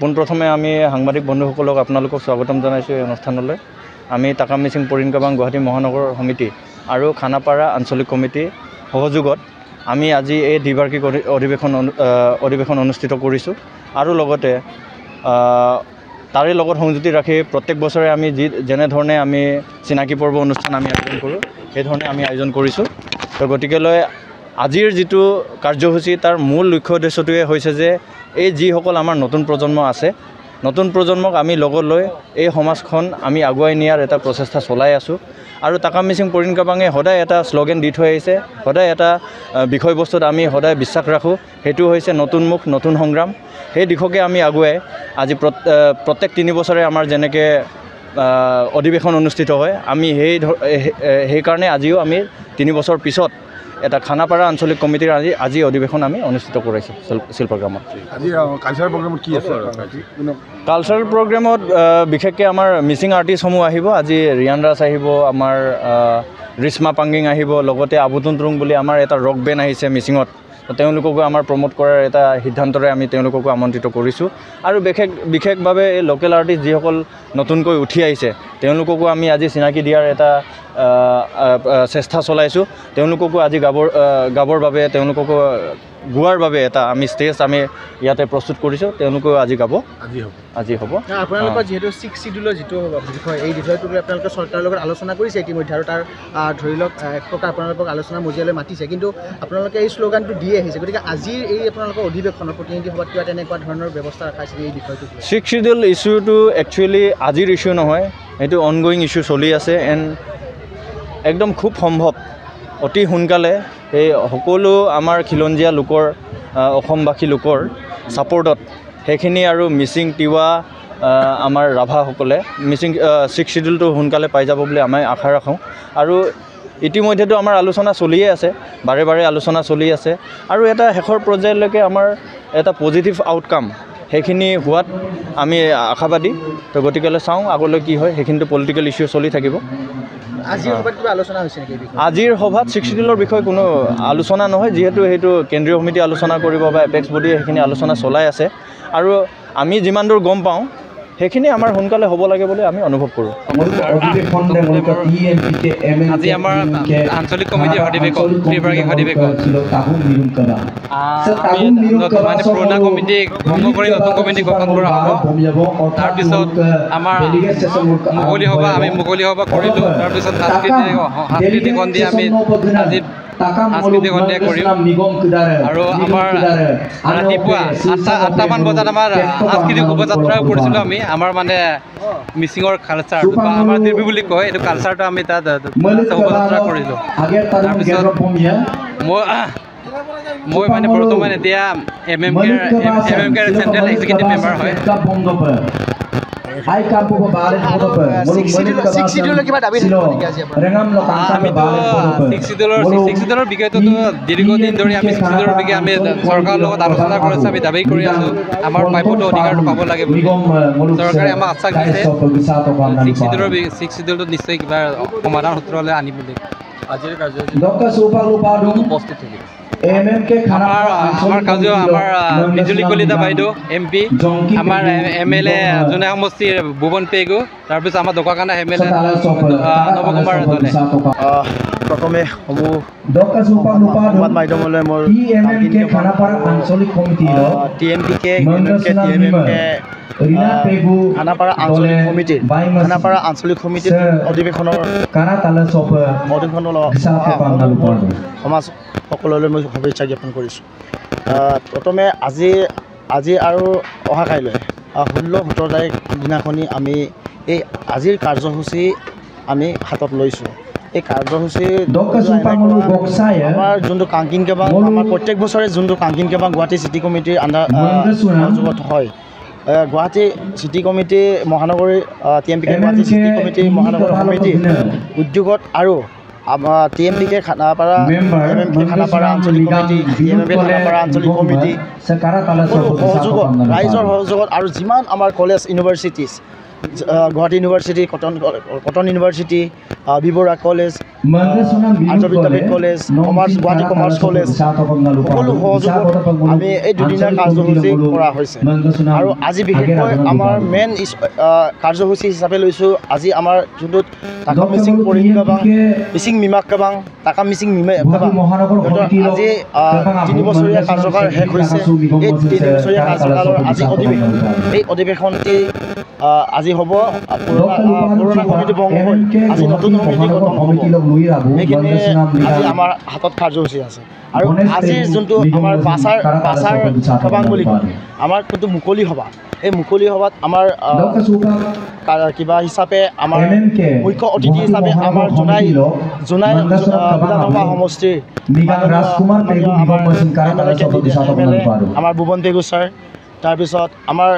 পোনপ্ৰথমে আমি সাংবাদিক বন্ধুসকলক আপোনালোকক স্বাগতম জনাইছোঁ এই অনুষ্ঠানলৈ। আমি টাকাম মিচিং পৰিণ কাবাং গুৱাহাটী মহানগৰ সমিতি আৰু খানাপাৰা আঞ্চলিক কমিটি সহযোগত আমি আজি এই দ্বিবাৰ্ষিক অধিৱেশন অনুষ্ঠিত কৰিছোঁ আৰু লগতে তাৰে লগত সংযুক্তি ৰাখি প্ৰত্যেক বছৰে আমি যেনেধৰণে আমি চিনাকি পৰ্ব অনুষ্ঠান আমি আয়োজন কৰোঁ সেইধৰণে আমি আয়োজন কৰিছোঁ। তো গতিকেলৈ আজিৰ যিটো কাৰ্যসূচী তাৰ মূল লক্ষ্য উদ্দেশ্যটোৱে হৈছে যে এই যিসকল আমাৰ নতুন প্ৰজন্ম আছে, নতুন প্ৰজন্মক আমি লগত লৈ এই সমাজখন আমি আগুৱাই নিয়াৰ এটা প্ৰচেষ্টা চলাই আছোঁ। আৰু টাকাম মিচিং পৰিণ কাবাঙে সদায় এটা শ্লোগান দি থৈ আহিছে, সদায় এটা বিষয়বস্তুত আমি সদায় বিশ্বাস ৰাখোঁ, সেইটো হৈছে নতুন মুখ নতুন সংগ্ৰাম। সেই দিশকে আমি আগুৱাই আজি প্ৰত্যেক 3 বছৰে আমাৰ যেনেকৈ অধিৱেশন অনুষ্ঠিত হয়, আমি সেইকাৰণে আজিও আমি 3 বছৰ পিছত এটা খানাপাৰা আঞ্চলিক কমিটিৰ আজি অধিৱেশন আমি অনুষ্ঠিত কৰিছোঁ শিল্পগ্ৰামত। আজি কালচাৰেল প্ৰগ্ৰামত কি আছে? কালচাৰেল প্ৰগ্ৰামত বিশেষকৈ আমাৰ মিচিং আৰ্টিষ্টসমূহ আহিব। আজি ৰিয়ান ৰাজ আহিব, আমাৰ ৰিশ্মা পাংগিং আহিব, লগতে আবুতুনটুং বুলি আমাৰ এটা ৰক বেণ্ড আহিছে মিচিঙত। তেওঁলোককো আমাৰ প্ৰমোট কৰাৰ এটা সিদ্ধান্তৰে আমি তেওঁলোককো আমন্ত্ৰিত কৰিছোঁ। আৰু বিশেষভাৱে এই লোকেল আৰ্টিষ্ট যিসকল নতুনকৈ উঠি আহিছে তেওঁলোককো আমি আজি চিনাকি দিয়াৰ এটা চেষ্টা চলাইছোঁ। তেওঁলোককো আজি গাবৰ বাবে, তেওঁলোককো গোৱাৰ বাবে এটা আমি ষ্টেজ আমি ইয়াতে প্ৰস্তুত কৰিছোঁ। তেওঁলোকেও আজি গাব, আজি হ'ব। আপোনালোকৰ যিহেতু 6 শিডিউলৰ যিটো বিষয়, এই বিষয়টো আপোনালোকে চৰকাৰৰ লগত আলোচনা কৰিছে ইতিমধ্যে, আৰু তাৰ ধৰি লওক এক প্ৰকাৰ আপোনালোকক আলোচনা মজিয়ালৈ মাতিছে, কিন্তু আপোনালোকে এই শ্লোগানটো দিয়ে আহিছে। গতিকে আজিৰ এই আপোনালোকৰ অধিৱেশনৰ প্ৰতিনিধি সভাত কিবা তেনেকুৱা ধৰণৰ ব্যৱস্থা ৰখা হৈছে এই বিষয়টো? 6 শিডিউল ইছ্যুটো একচুৱেলি আজিৰ ইছ্যু নহয়, সেইটো অনগয়িং ইছ্যু চলি আছে। এণ্ড একদম খুব সম্ভৱ অতি সোনকালে এই সকলো আমাৰ খিলঞ্জীয়া লোকৰ, অসমবাসী লোকৰ ছাপৰ্টত সেইখিনি আৰু মিচিং, তিৱা, আমাৰ ৰাভাসকলে মিচিং 6 শিডিউলটো সোনকালে পাই যাব বুলি আমি আশা ৰাখোঁ। আৰু ইতিমধ্যেতো আমাৰ আলোচনা চলিয়ে আছে, বাৰে বাৰে আলোচনা চলি আছে, আৰু এটা শেষৰ পৰ্যায়লৈকে আমাৰ এটা পজিটিভ আউটকাম সেইখিনি হোৱাত আমি আশাবাদী। তো গতিকেলৈ চাওঁ আগলৈ কি হয়, সেইখিনিতো পলিটিকেল ইছ্যু চলি থাকিব। আজিৰ সভাত কিবা আলোচনা হৈছে নেকি? আজিৰ সভাত 6 শিডিউলৰ বিষয়ে কোনো আলোচনা নহয়, যিহেতু সেইটো কেন্দ্ৰীয় সমিতি আলোচনা কৰিব বা এপেক্স বডিয়ে সেইখিনি আলোচনা চলাই আছে। আৰু আমি যিমান দূৰ গম পাওঁ সেইখিনি আমাৰ সোনকালে হ'ব লাগে বুলি আমি অনুভৱ কৰোঁ। আজি আমাৰ আঞ্চলিক কমিটিৰ অধিৱেশন, ত্ৰিবাৰ্ষিক অধিৱেশন, মানে পুৰণা কমিটি ভংগ কৰি নতুন কমিটি গঠন কৰা হ'ব। তাৰপিছত আমাৰ মুকলি সভা, আমি মুকলি সভা কৰিলোঁ। তাৰপিছত সাংস্কৃতিক সন্ধিয়া আমি আজি সাংস্কৃতিক সন্ধিয়া কৰিম। আৰু আমাৰ ৰাতিপুৱা 8টামান বজাত আমাৰ সাংস্কৃতিক শোভাযাত্ৰাও কৰিছিলোঁ আমি। আমাৰ মানে মিচিঙৰ কালচাৰ বা আমাৰ দেৱী বুলি কয়, এইটো কালচাৰটো আমি তাত শোভাযাত্ৰা কৰিলোঁ। তাৰপিছত মই মানে বৰ্তমান এতিয়া এম এম কেৰ চেণ্ট্ৰেল এক্সিকিউটিভ মেম্বাৰ হয়। আমিতো 6 শিডিউলৰ বিষয়টোতো দীৰ্ঘদিন ধৰি আমি 6 শিডিউলৰ বিষয়ে আমি চৰকাৰৰ লগত আলোচনা কৰিছোঁ, আমি দাবী কৰি আছোঁ আমাৰ প্ৰাপ্য অধিকাৰটো পাব লাগে বুলি। চৰকাৰে আমাক আশ্বাস দিছে 6 শিডিউলটো নিশ্চয় কিবা সমাধান সূত্ৰলৈ আনিব বুলি। আজিৰ কাৰ্যসূচী উপস্থিত থাকিব আমাৰ কাৰ্য, আমাৰ বিজুলী কলিতা বাইদেউ MP, আমাৰ MLA জোনাই সমষ্টিৰ ভুৱন পেগু, তাৰপিছত আমাৰ ডকাকানা MLA নৱকুমাৰ দলে। প্ৰথমে সংবাদ মাধ্যমলৈ মোৰ TMPK খানাপাৰা আঞ্চলিক সমিতিৰ অধিৱেশনৰ সমাজ সকলোলৈ মই শুভেচ্ছা জ্ঞাপন কৰিছোঁ। প্ৰথমে আজি আৰু অহা কাইলৈ 16-17 তাৰিখ দিনাখনি আমি এই আজিৰ কাৰ্যসূচী আমি হাতত লৈছোঁ। এই কাৰ্যসূচী আমাৰ যোনটো কাংকিন কেবাং, আমাৰ প্ৰত্যেক বছৰে যোনটো কাংকিন কেবাং গুৱাহাটী চিটি কমিটিৰ আণ্ডাৰত হয়, গুৱাহাটী চিটি কমিটি মহানগৰী TMPK গুৱাহাটী চিটি কমিটি মহানগৰ সমিতি উদ্যোগত আৰু TMPK খানাপাৰা, MMK খানাপাৰা আঞ্চলিক কমিটি, TMMK খানাপাৰা আঞ্চলিক কমিটি সহযোগত, ৰাইজৰ সহযোগত, আৰু যিমান আমাৰ college universities, Guwahati university, Cotton university, B Borooah college Arya Vidyapeeth college Guwahati commerce college সকলো সহযোগত আমি এই দুদিনীয়া কাৰ্যসূচী কৰা হৈছে আৰু আজি বিশেষকৈ আমাৰ মেইন কাৰ্যসূচী হিচাপে লৈছোঁ আজি আমাৰ যোনটো তাকাম মিচিং পৰিণ কাবাং মিচিং মিমাক কাবাং তাকাম মিচিং মিমাক কাবাং আজি 3 বছৰীয়া কাৰ্যকাল শেষ হৈছে এই 3 বছৰীয়া কাৰ্যকালৰ আজি অধিৱেশন এই অধিৱেশনটি আজি হ'ব পুৰণা কমিটি ভংগ হৈ আজি নতুন কমিটি গঠন হ'ব এইখিনি আজি আমাৰ হাতত কাৰ্যসূচী আছে আৰু আজিৰ যোনটো আমাৰ বাছাৰ সভাং বুলি কয় আমাৰ যোনটো মুকলি সভা এই মুকলি সভাত আমাৰ কিবা হিচাপে আমাৰ মুখ্য অতিথি হিচাপে আমাৰ জোনাই বিধানসভা সমষ্টিৰ আমাৰ ভুৱন পেগু ছাৰ তাৰপিছত আমাৰ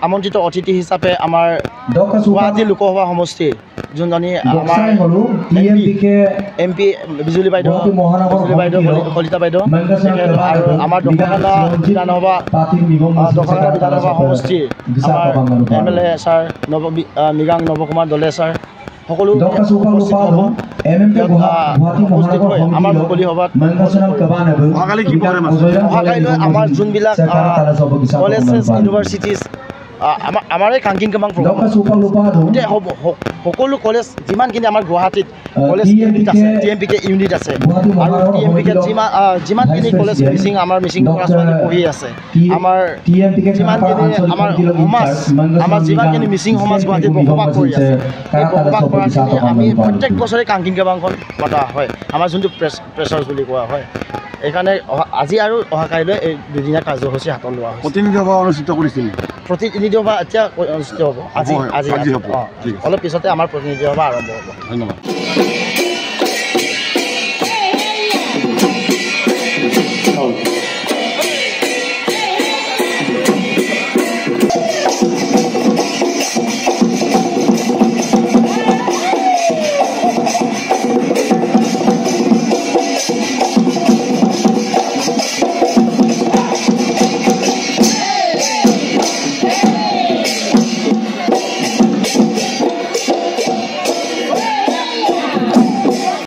আমন্ত্ৰিত অতিথি হিচাপে আমাৰ গুৱাহাটী লোকসভা সমষ্টিৰ যোনজনী আমাৰ MP বিজুলী বাইদেউ কলিতা বাইদেউ আৰু আমাৰ দখনা বিধানসভা সমষ্টিৰ আমাৰ MLA ছাৰ মৃগাং নৱকুমাৰ দলে ছাৰ সকলো আমাৰ মুকলি সভাত অহাকাইলৈ আমাৰ যোনবিলাক কলেজেছ ইউনিভাৰ্চিটিজ আমাৰে কাংকিং কামাং সকলো কলেজ যিমানখিনি আমাৰ গুৱাহাটীত কলেজ ইউনিট আছে TMPK ইউনিট আছে আৰু TMPK যিমানখিনি কলেজ মিচিং আমাৰ মিচিং ল'ৰা ছোৱালী পঢ়ি আছে আমাৰ যিমানখিনি আমাৰ সমাজ আমাৰ যিমানখিনি মিচিং সমাজ গুৱাহাটীত বসবাস কৰি আছে এই বসবাস কৰাখিনি আমি প্ৰত্যেক বছৰে কাংকিং কামাংখন পতা হয় আমাৰ যোনটো প্ৰেছাৰ্ছ বুলি কোৱা হয় এইকাৰণে আজি আৰু অহাকাইলৈ এই দুদিনীয়া কাৰ্যসূচী হাতত লোৱা হৈছে প্ৰতিনিধি সভা অনুষ্ঠিত কৰিছিল প্ৰতিনিধি সভা এতিয়া অনুষ্ঠিত হ'ব আজি অলপ পিছতে আমাৰ প্ৰতিনিধি সভা আৰম্ভ হ'ব ধন্যবাদ